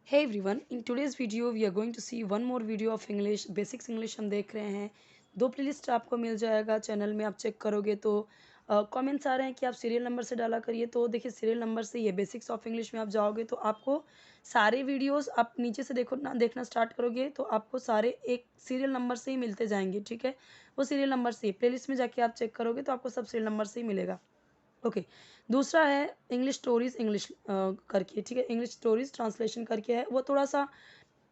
Hey everyone, in today's video we are going to see one more video of English, basics English हम देख रहे हैं। दो playlist आपको मिल जाएगा चैनल में, आप चेक करोगे तो कमेंट्स आ रहे हैं कि आप सीरियल नंबर से डाला करिए। तो देखिए सीरियल नंबर से ये बेसिक्स ऑफ इंग्लिश में आप जाओगे तो आपको सारे वीडियोस आप नीचे से देखो ना, देखना स्टार्ट करोगे तो आपको सारे एक सीरियल नंबर से ही मिलते जाएंगे। ठीक है, वो सीरियल नंबर से ही प्लेलिस्ट में जाके आप चेक करोगे तो आपको सब सीरियल नंबर से ही मिलेगा। ओके, दूसरा है इंग्लिश स्टोरीज इंग्लिश करके। ठीक है, इंग्लिश स्टोरीज ट्रांसलेशन करके है, वो थोड़ा सा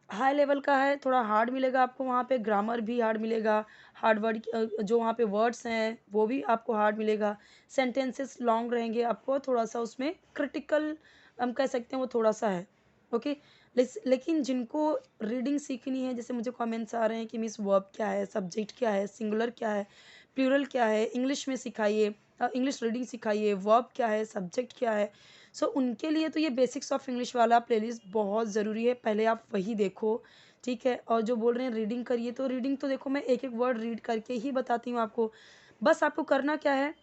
हाई लेवल का है, थोड़ा हार्ड मिलेगा आपको। वहाँ पे ग्रामर भी हार्ड मिलेगा, हार्ड वर्ड जो वहाँ पे वर्ड्स हैं वो भी आपको हार्ड मिलेगा। सेंटेंसेस लॉन्ग रहेंगे, आपको थोड़ा सा उसमें क्रिटिकल हम कह सकते हैं वो थोड़ा सा है। ओके, लेकिन जिनको रीडिंग सीखनी है, जैसे मुझे कमेंट्स आ रहे हैं कि मिस वर्ब क्या है, सब्जेक्ट क्या है, सिंगुलर क्या है, प्लूरल क्या है, इंग्लिश में सिखाइए, इंग्लिश रीडिंग सिखाइए, वर्ब क्या है, सब्जेक्ट क्या है। सो उनके लिए तो ये बेसिक्स ऑफ इंग्लिश वाला प्लेलिस्ट बहुत ज़रूरी है, पहले आप वही देखो। ठीक है, और जो बोल रहे हैं रीडिंग करिए, तो रीडिंग तो देखो मैं एक एक वर्ड रीड करके ही बताती हूँ आपको। बस आपको करना क्या है,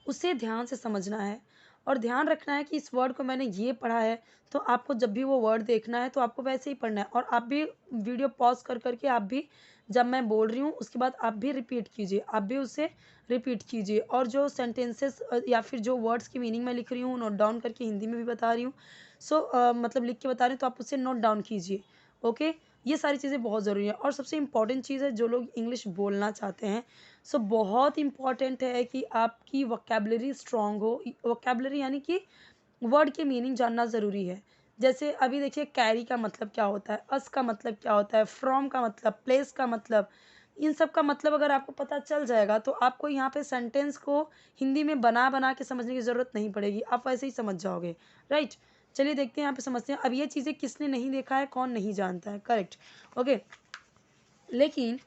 उसे ध्यान से समझना है और ध्यान रखना है कि इस वर्ड को मैंने ये पढ़ा है, तो आपको जब भी वो वर्ड देखना है तो आपको वैसे ही पढ़ना है। और आप भी वीडियो पॉज कर करके आप भी जब मैं बोल रही हूँ उसके बाद आप भी रिपीट कीजिए, आप भी उसे रिपीट कीजिए। और जो सेंटेंसेस या फिर जो वर्ड्स की मीनिंग मैं लिख रही हूँ नोट डाउन करके हिंदी में भी बता रही हूँ। मतलब लिख के बता रही हूँ तो आप उसे नोट डाउन कीजिए। ओके, ये सारी चीज़ें बहुत ज़रूरी है। और सबसे इम्पॉर्टेंट चीज़ है, जो लोग इंग्लिश बोलना चाहते हैं, बहुत इम्पॉर्टेंट है कि आपकी वोकैबुलरी स्ट्रॉन्ग हो। वोकैबुलरी यानी कि वर्ड के मीनिंग जानना ज़रूरी है। जैसे अभी देखिए कैरी का मतलब क्या होता है, अस का मतलब क्या होता है, फ्रॉम का मतलब, प्लेस का मतलब, इन सब का मतलब अगर आपको पता चल जाएगा तो आपको यहाँ पे सेंटेंस को हिंदी में बना बना के समझने की ज़रूरत नहीं पड़ेगी, आप वैसे ही समझ जाओगे। राइट, चलिए देखते हैं यहाँ पे समझते हैं। अब ये चीज़ें किसने नहीं देखा है, कौन नहीं जानता है, करेक्ट। ओके, लेकिन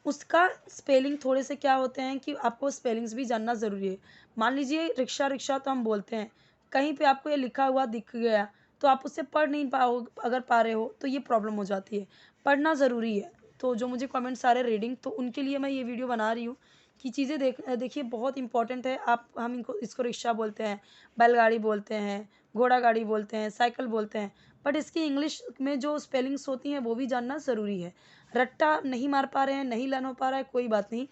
उसका स्पेलिंग थोड़े से क्या होते हैं कि आपको स्पेलिंग्स भी जानना ज़रूरी है। मान लीजिए रिक्शा, रिक्शा तो हम बोलते हैं, कहीं पे आपको ये लिखा हुआ दिख गया तो आप उससे पढ़ नहीं पाओ, अगर पा रहे हो तो ये प्रॉब्लम हो जाती है। पढ़ना ज़रूरी है। तो जो मुझे कमेंट्स आ रहे हैं रीडिंग, तो उनके लिए मैं ये वीडियो बना रही हूँ कि चीज़ें देखिए बहुत इंपॉर्टेंट है। आप हम इनको इसको रिक्शा बोलते हैं, बैलगाड़ी बोलते हैं, घोड़ा गाड़ी बोलते हैं, साइकिल बोलते हैं, बट इसकी इंग्लिश में जो स्पेलिंग्स होती हैं वो भी जानना ज़रूरी है। रट्टा नहीं मार पा रहे हैं, नहीं लर्न हो पा रहा है, कोई बात नहीं,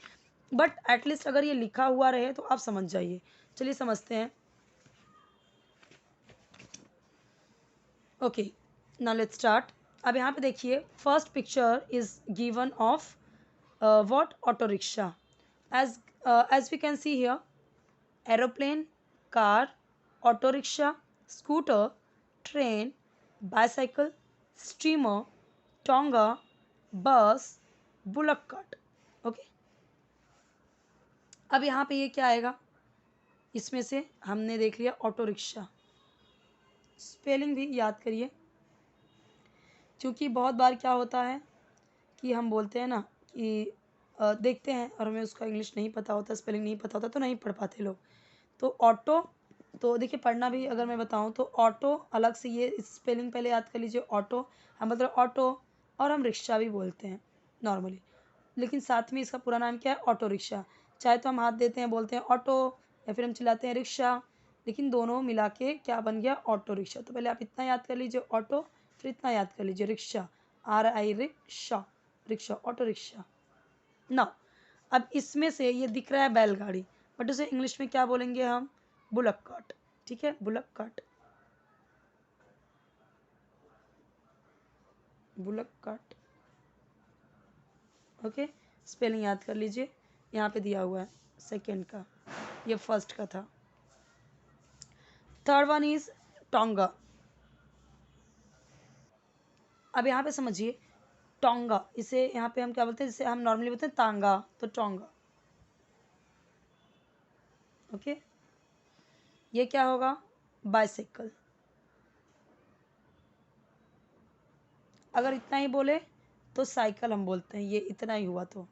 बट एटलीस्ट अगर ये लिखा हुआ रहे तो आप समझ जाइए। चलिए समझते हैं। Okay, now let's start. अब यहाँ पे देखिए first picture is given of what, auto rickshaw. As as we can see here, aeroplane, car, auto rickshaw, scooter, train, bicycle, steamer, tonga, bus, bullock cart. Okay, अब यहाँ पे ये क्या आएगा, इसमें से हमने देख लिया ऑटो रिक्शा। स्पेलिंग भी याद करिए, क्योंकि बहुत बार क्या होता है कि हम बोलते हैं ना कि देखते हैं और हमें उसका इंग्लिश नहीं पता होता, स्पेलिंग नहीं पता होता, तो नहीं पढ़ पाते लोग। तो ऑटो, तो देखिए पढ़ना भी अगर मैं बताऊं तो ऑटो अलग से, ये स्पेलिंग पहले याद कर लीजिए। ऑटो हम मतलब ऑटो, और हम रिक्शा भी बोलते हैं नॉर्मली, लेकिन साथ में इसका पूरा नाम क्या है, ऑटो रिक्शा। चाहे तो हम हाथ देते हैं बोलते हैं ऑटो, या फिर हम चिल्लाते हैं रिक्शा, लेकिन दोनों मिला के क्या बन गया, ऑटो रिक्शा। तो पहले आप इतना याद कर लीजिए ऑटो, फिर इतना याद कर लीजिए rickshaw, are I rickshaw, rickshaw, auto rickshaw. ना, अब इसमें से ये दिख रहा है बैलगाड़ी, बट उसे इंग्लिश में क्या बोलेंगे हम, बुलक कार्ट। ठीक है, bullock cart, bullock cart. Okay, spelling याद कर लीजिए, यहाँ पे दिया हुआ है सेकेंड का, ये फर्स्ट का था। Third one is tonga. अब यहाँ पे समझिए टोंगा, इसे यहाँ पे हम क्या बोलते हैं, जिसे हम नॉर्मली बोलते हैं तांगा, तो टोंगा। ओके, ये क्या होगा, बाइसाइकिल। अगर इतना ही बोले तो साइकिल हम बोलते हैं, ये इतना ही हुआ तो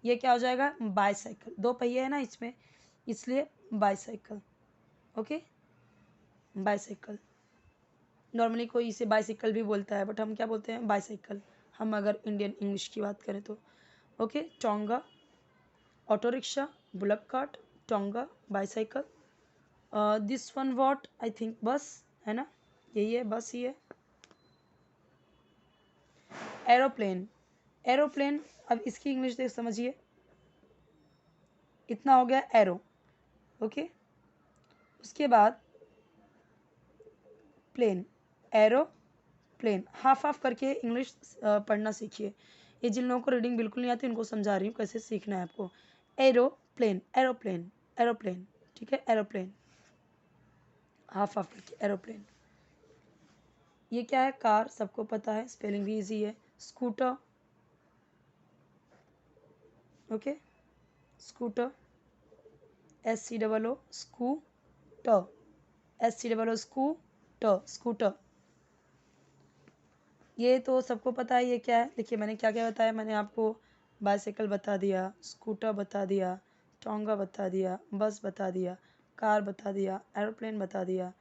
ये क्या हो जाएगा, बाईसाइकिल। दो पहिए है ना इसमें, इसलिए बाईसाइकिल। Okay, bicycle. नॉर्मली कोई इसे बाईसाइकिल भी बोलता है, बट हम क्या बोलते हैं, बाईसाइकिल, हम अगर इंडियन इंग्लिश की बात करें तो। Okay, tonga, auto rickshaw, bullock cart, tonga, bicycle. This one what, I think बस है ना, यही है, बस ही है। Aeroplane, aeroplane. अब इसकी इंग्लिश देख समझिए, इतना हो गया एरो, ओके। उसके बाद plane, arrow plane, half half करके इंग्लिश पढ़ना सीखिए। ये जिन लोगों को रीडिंग बिल्कुल नहीं आती उनको समझा रही हूँ कैसे सीखना है आपको। एरोप्लेन, एरोप्लेन, एरोप्लेन, ठीक है, एरोप्लेन, हाफ हाफ करके एरोप्लेन। ये क्या है? कार, सबको पता है, स्पेलिंग भी इजी है। Scooter, okay, scooter, SCOO, scooter, SCOO, scooter, scooter. ये तो सबको पता है। ये क्या है? देखिए मैंने क्या क्या बताया। मैंने आपको बाइसाइकिल बता दिया, स्कूटर बता दिया, टोंगा बता दिया, बस बता दिया, कार बता दिया, एरोप्लेन बता दिया।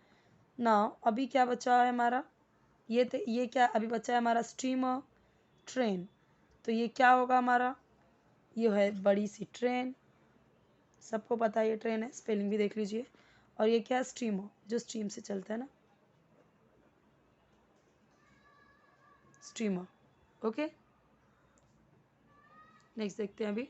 ना अभी क्या बचा है हमारा? ये क्या अभी बचा है हमारा? Steamer, train. तो ये क्या होगा हमारा? ये है बड़ी सी ट्रेन, सबको पता है ये ट्रेन है, स्पेलिंग भी देख लीजिए। और ये क्या है? स्टीमर, जो स्टीम से चलता है ना, स्टीमर, ओके। नेक्स्ट देखते हैं अभी।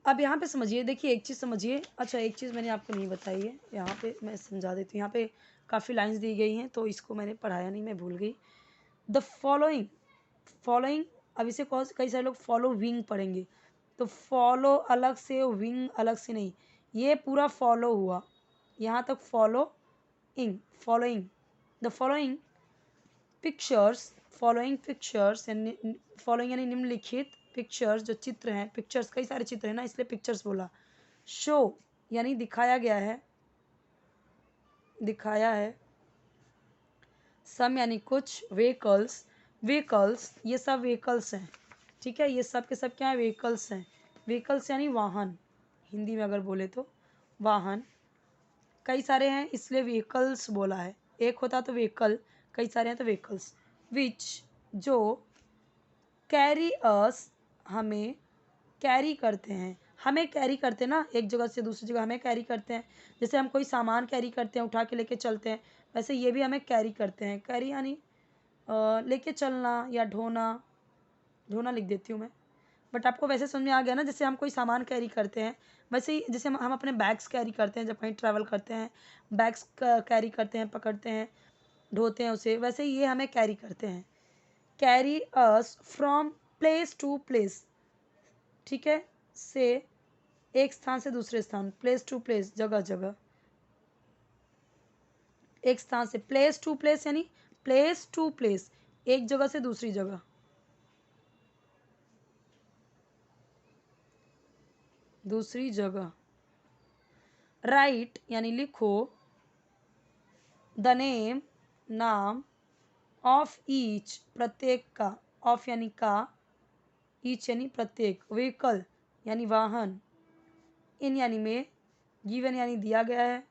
अब यहाँ पे समझिए, देखिए एक चीज़ समझिए। अच्छा, एक चीज़ मैंने आपको नहीं बताई है, यहाँ पे मैं समझा देती हूँ। यहाँ पे काफ़ी लाइंस दी गई हैं तो इसको मैंने पढ़ाया नहीं, मैं भूल गई। द फॉलोइंग, फॉलोइंग, अब इसे कई सारे लोग फॉलोविंग पढ़ेंगे, तो फॉलो अलग से, विंग अलग से नहीं, ये पूरा फॉलो हुआ यहाँ तक। Following, following, the following pictures, following pictures यानी फॉलोइंग यानी निम्नलिखित पिक्चर्स, जो चित्र हैं, पिक्चर्स कई सारे चित्र हैं ना इसलिए पिक्चर्स बोला। शो यानी दिखाया गया है, दिखाया है। सम यानी कुछ, व्हीकल्स, व्हीकल्स ये सब व्हीकल्स हैं, ठीक है, ये सब के सब क्या है? व्हीकल्स हैं। व्हीकल्स यानी वाहन, हिंदी में अगर बोले तो वाहन। कई सारे हैं इसलिए व्हीकल्स बोला है, एक होता तो व्हीकल, कई सारे हैं तो व्हीकल्स। विच, जो, कैरी अस, हमें कैरी करते हैं, हमें कैरी करते हैं ना, एक जगह से दूसरी जगह हमें कैरी करते हैं। जैसे हम कोई सामान कैरी करते हैं, उठा के लेके चलते हैं, वैसे ये भी हमें कैरी करते हैं। कैरी यानी लेके चलना या ढोना, ढोना लिख देती हूँ मैं, बट आपको वैसे समझ में आ गया ना। जैसे हम कोई सामान कैरी करते हैं, वैसे ही जैसे हम अपने बैग्स कैरी करते हैं, जब कहीं ट्रैवल करते हैं बैग्स कैरी करते हैं, पकड़ते हैं, ढोते हैं उसे, वैसे ही ये हमें कैरी करते हैं। Carry us from place to place, ठीक है, से एक स्थान से दूसरे स्थान, प्लेस टू प्लेस, जगह जगह, एक स्थान से, प्लेस टू प्लेस यानी प्लेस टू प्लेस, एक जगह से दूसरी जगह। दूसरी जगह। राइट यानी लिखो, द नेम नाम, ऑफ ईच प्रत्येक का, ऑफ यानी का, ईच यानी प्रत्येक, व्हीकल यानी वाहन, इन यानी में, गिवन यानी दिया गया है,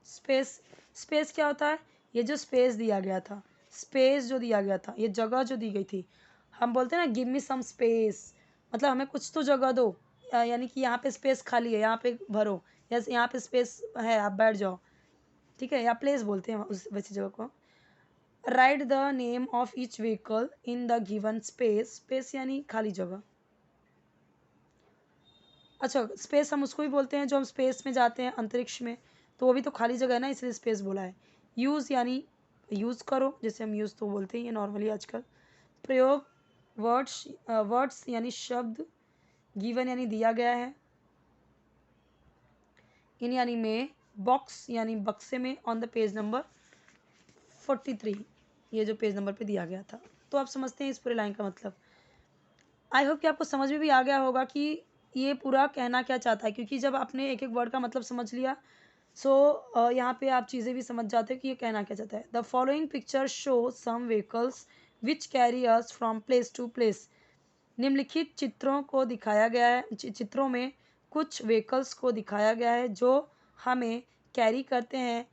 स्पेस, स्पेस क्या होता है? ये जो स्पेस दिया गया था, स्पेस जो दिया गया था, ये जगह जो दी गई थी, हम बोलते हैं ना गिव मी सम स्पेस, मतलब हमें कुछ तो जगह दो, यानी कि यहाँ पे स्पेस खाली है, यहाँ पे भरो, या यहाँ पे स्पेस है आप बैठ जाओ, ठीक है, या प्लेस बोलते हैं उस वैसी जगह को। Right the name of each vehicle in the given space, space यानी खाली जगह। अच्छा, स्पेस हम उसको भी बोलते हैं जो हम स्पेस में जाते हैं, अंतरिक्ष में, तो वो भी तो खाली जगह है ना, इसलिए स्पेस बोला है। यूज़ यानी यूज़ करो, जैसे हम यूज़ तो बोलते ही हैं नॉर्मली आजकल। प्रयोग, वर्ड्स, वर्ड्स यानी शब्द, गिवन यानी दिया गया है, इन यानी में, बॉक्स यानी बक्से में, ऑन द पेज नंबर 43, ये जो पेज नंबर पे दिया गया था। तो आप समझते हैं इस पूरे लाइन का मतलब। आई होप कि आपको समझ में भी आ गया होगा कि ये पूरा कहना क्या चाहता है, क्योंकि जब आपने एक एक वर्ड का मतलब समझ लिया, सो यहाँ पे आप चीज़ें भी समझ जाते हो कि ये कहना क्या चाहता है। The following picture show some vehicles which carry us from place to place, निम्नलिखित चित्रों को दिखाया गया है, चित्रों में कुछ व्हीकल्स को दिखाया गया है जो हमें कैरी करते हैं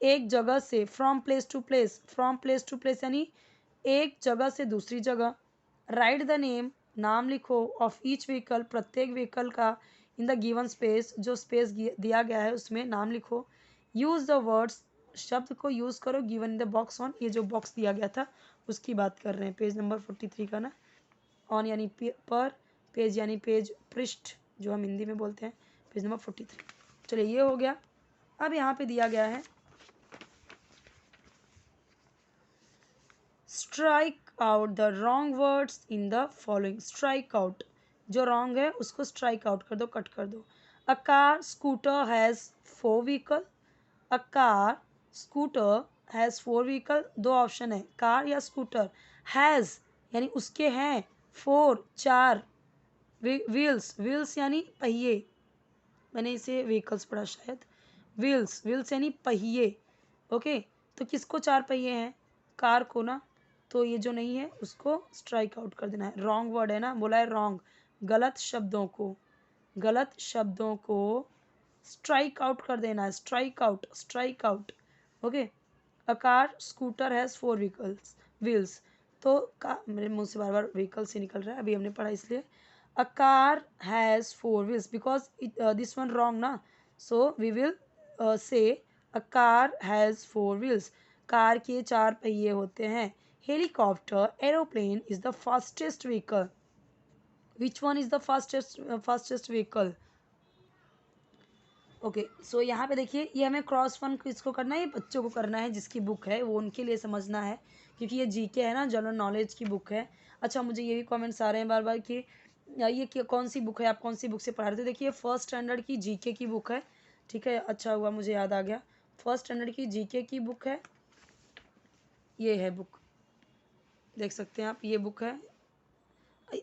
एक जगह से, from place to place, from place to place यानी एक जगह से दूसरी जगह। राइट द नेम, नाम लिखो, ऑफ ईच व्हीकल, प्रत्येक व्हीकल का, इन द गिवन स्पेस, जो स्पेस दिया गया है उसमें नाम लिखो, यूज़ द वर्ड्स, शब्द को यूज़ करो given in the box on, ये जो बॉक्स दिया गया था उसकी बात कर रहे हैं, पेज नंबर 43 का ना। ऑन यानी पर, पेज यानी पेज, पृष्ठ जो हम हिंदी में बोलते हैं, पेज नंबर 43। चलिए ये हो गया। अब यहाँ पे दिया गया है strike out the wrong words in the following. Strike out, जो रॉन्ग है उसको स्ट्राइक आउट कर दो, कट कर दो। A car scooter has 4 vehicle. A car scooter has 4 vehicle, दो ऑप्शन है, कार या स्कूटर। हैज़ यानी उसके हैं, 4 4, व्हील्स, व्हील्स यानी पहिए, मैंने इसे व्हीकल्स पढ़ा शायद, व्हील्स, व्हील्स यानी पहिए। ओके, तो किसको 4 पहिए हैं, कार को ना, तो ये जो नहीं है उसको स्ट्राइक आउट कर देना है। रॉन्ग वर्ड है ना, बोला है रॉन्ग, गलत शब्दों को, गलत शब्दों को स्ट्राइक आउट कर देना है, strike out, strike out. Okay, a car scooter has 4 vehicles, wheels, तो का मेरे मुंह से बार बार व्हीकल से निकल रहा है, अभी हमने पढ़ा इसलिए। A car has 4 wheels, because this one wrong ना, so we will say a car has 4 wheels, car के 4 पहिए होते हैं। Helicopter, aeroplane is the fastest vehicle, which one is the fastest vehicle. Okay, so यहाँ पे देखिए, ये हमें क्रॉस वन किसको करना है, ये बच्चों को करना है, जिसकी बुक है वो उनके लिए समझना है, क्योंकि ये जीके है ना, जनरल नॉलेज की बुक है। अच्छा, मुझे ये भी कमेंट्स आ रहे हैं बार बार कि ये कौन सी बुक है, आप कौन सी बुक से पढ़ा रहे थे। देखिए, फर्स्ट स्टैंडर्ड की जीके की बुक है, ठीक है, अच्छा हुआ मुझे याद आ गया, फर्स्ट स्टैंडर्ड की जीके की बुक है, ये है बुक, देख सकते हैं आप, ये बुक है।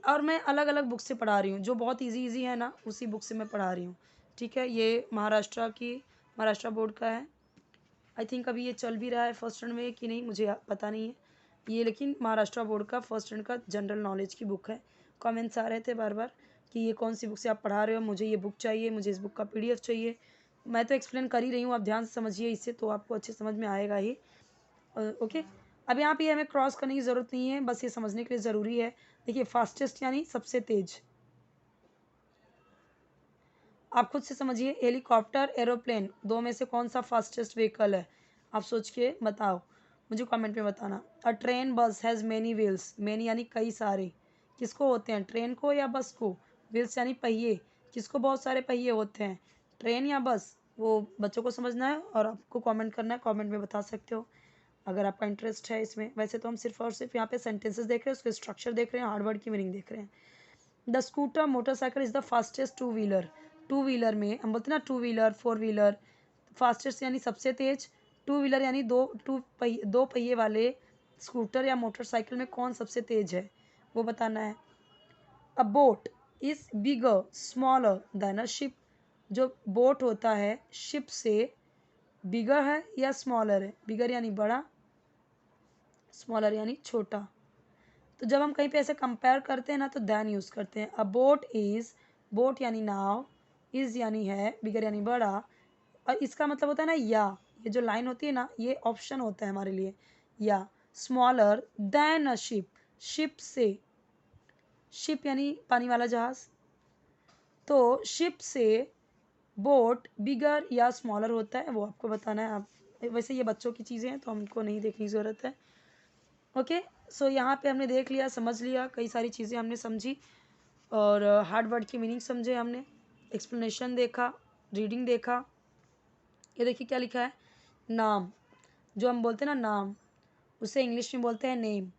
और मैं अलग अलग बुक से पढ़ा रही हूँ, जो बहुत इजी है ना, उसी बुक से मैं पढ़ा रही हूँ, ठीक है। ये महाराष्ट्र बोर्ड का है, आई थिंक अभी ये चल भी रहा है फर्स्ट स्टैंड में कि नहीं, मुझे पता नहीं है ये, लेकिन महाराष्ट्र बोर्ड का फर्स्ट स्टैंड का जनरल नॉलेज की बुक है। कमेंट्स आ रहे थे बार बार कि ये कौन सी बुक से आप पढ़ा रहे हो, मुझे ये बुक चाहिए, मुझे इस बुक का PDF चाहिए। मैं तो एक्सप्लेन कर ही रही हूँ, आप ध्यान से समझिए, इससे तो आपको अच्छे समझ में आएगा ही। ओके, अब यहाँ पे हमें क्रॉस करने की ज़रूरत नहीं है, बस ये समझने के लिए ज़रूरी है। देखिए, फास्टेस्ट यानी सबसे तेज, आप खुद से समझिए, हेलीकॉप्टर, एरोप्लेन, दो में से कौन सा फास्टेस्ट व्हीकल है, आप सोच के बताओ, मुझे कमेंट में बताना। अ train bus has many wheels, many यानी कई सारे, किसको होते हैं, ट्रेन को या बस को। व्हील्स यानी पहिए, किसको बहुत सारे पहिए होते हैं, ट्रेन या बस, वो बच्चों को समझना है और आपको कमेंट करना है, कमेंट में बता सकते हो अगर आपका इंटरेस्ट है इसमें। वैसे तो हम सिर्फ और सिर्फ यहाँ पे सेंटेंसेस देख रहे हैं, उसके स्ट्रक्चर देख रहे हैं, हार्ड वर्ड की मीनिंग देख रहे हैं। The scooter motorcycle is the fastest two wheeler, two wheeler में हम बोलते हैं ना, two wheeler, four wheeler, fastest यानी सबसे तेज, टू व्हीलर यानी दो पहिए वाले स्कूटर या मोटरसाइकिल में कौन सबसे तेज है, वो बताना है। अ boat is bigger smaller than a ship, जो बोट होता है शिप से बिगर है या स्मॉलर है, बिगर यानी बड़ा, स्मॉलर यानी छोटा। तो जब हम कहीं पे ऐसे कंपेयर करते हैं ना, तो दैन यूज़ करते हैं। अ बोट इज़, बोट यानी नाव, इज़ यानी है, बिगर यानी बड़ा, और इसका मतलब होता है ना या, ये जो लाइन होती है ना, ये ऑप्शन होता है हमारे लिए, या smaller than a ship, ship से, शिप यानी पानी वाला जहाज, तो शिप से बोट बिगर या स्मॉलर होता है, वो आपको बताना है। आप वैसे ये बच्चों की चीज़ें हैं तो हमको नहीं देखने की ज़रूरत है। ओके, सो यहाँ पे हमने देख लिया, समझ लिया, कई सारी चीज़ें हमने समझी, और हार्ड वर्ड की मीनिंग समझे हमने, एक्सप्लेनेशन देखा, रीडिंग देखा। ये देखिए क्या लिखा है, नाम, जो हम बोलते हैं ना नाम, उसे इंग्लिश में बोलते हैं नेम।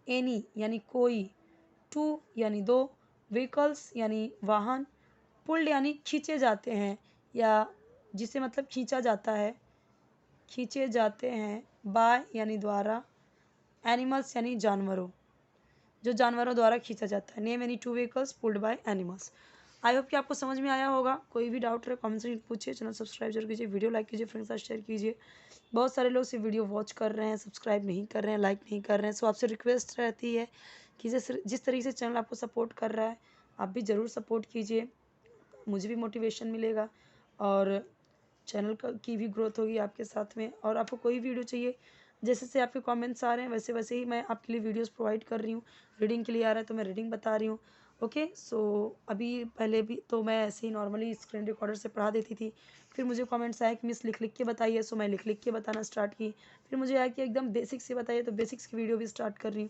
एनी यानी कोई, टू यानी दो, व्हीकल्स यानी वाहन, पुल्ड यानी खींचे जाते हैं, या जिसे मतलब खींचा जाता है, खींचे जाते हैं, बाय यानी द्वारा, एनिमल्स यानी जानवरों, जो जानवरों द्वारा खींचा जाता है। Name any two vehicles pulled by animals. I hope कि आपको समझ में आया होगा। कोई भी डाउट रहे कमेंट से पूछिए, चैनल सब्सक्राइब जरूर कीजिए, वीडियो लाइक कीजिए, फ्रेंड्स के साथ शेयर कीजिए। बहुत सारे लोग सिर्फ वीडियो वॉच कर रहे हैं, सब्सक्राइब नहीं कर रहे हैं, लाइक नहीं कर रहे हैं। सो आपसे रिक्वेस्ट रहती है कि जिस तरीके से चैनल आपको सपोर्ट कर रहा है, आप भी ज़रूर सपोर्ट कीजिए, मुझे भी मोटिवेशन मिलेगा और चैनल की भी ग्रोथ होगी आपके साथ में। और आपको कोई वीडियो चाहिए, जैसे से आपके कमेंट्स आ रहे हैं वैसे वैसे ही मैं आपके लिए वीडियोस प्रोवाइड कर रही हूँ। रीडिंग के लिए आ रहा है तो मैं रीडिंग बता रही हूँ, ओके, सो अभी पहले भी तो मैं ऐसे ही नॉर्मली स्क्रीन रिकॉर्डर से पढ़ा देती थी। फिर मुझे कमेंट्स आए कि मिस लिख लिख के बताइए, सो मैं लिख लिख के बताना स्टार्ट की। फिर मुझे आया कि एकदम बेसिक से बताइए, तो बेसिक्स की वीडियो भी स्टार्ट कर रही हूँ।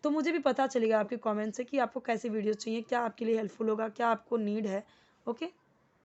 तो मुझे भी पता चलेगा आपके कमेंट से कि आपको कैसे वीडियोस चाहिए, क्या आपके लिए हेल्पफुल होगा, क्या आपको नीड है। ओके।